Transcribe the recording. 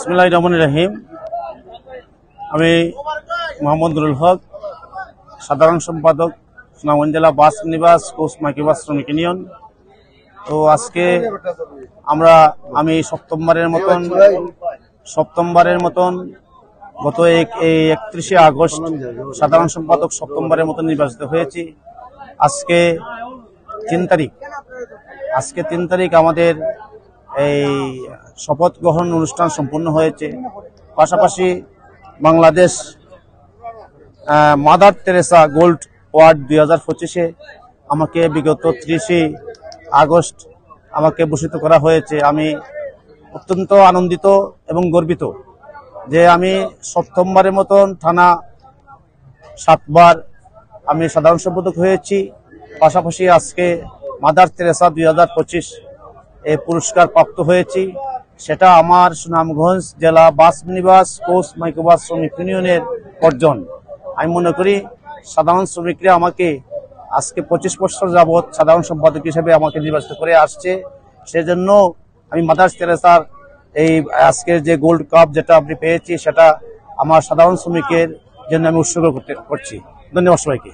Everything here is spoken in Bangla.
বিসমিল্লাহির রহমানির রহিম। আমি মোহাম্মদ নুরুল হক, সাধারণ সম্পাদক, সুনামগঞ্জ জেলা বাস নিবাস কোচ মাইক্রোবাস শ্রমিক ইউনিয়ন। তো আজকে আমি সপ্তমবারের মতন গত 31শে আগস্ট সাধারণ সম্পাদক সপ্তমবারের মতন নির্বাচিত হয়েছি। আজকে 3 তারিখ আমাদের এই শপথ গ্রহণ অনুষ্ঠান সম্পূর্ণ হয়েছে। পাশাপাশি Bangladesh Mother Teresa gold award 2025-এ আমাকে বিগত 30শে আগস্ট আমাকে ভূষিত করা হয়েছে। আমি অত্যন্ত আনন্দিত এবং গর্বিত যে আমি সপ্তমবারের মতন টানা 7বার আমি সাধারণ সম্পাদক হয়েছি। পাশাপাশি আজকে মাদার তেরেসা 2025 এই পুরস্কার প্রাপ্ত হয়েছি। সেটা আমার সুনামগঞ্জ জেলা বাস নিবাস কোচ মাইক্রোবাস শ্রমিক ইউনিয়নের অর্জন। আমি মনে করি সাধারণ শ্রমিকরা আমাকে আজকে 25 বছর যাবৎ সাধারণ সম্পাদক হিসেবে আমাকে নির্বাচিত করে আসছে। সেজন্য আমি মাদার তেরেসার এই আজকের যে গোল্ড কাপ যেটা আমি পেয়েছি সেটা আমার সাধারণ শ্রমিকের জন্য আমি উৎসর্গ করছি। ধন্যবাদ সবাইকে।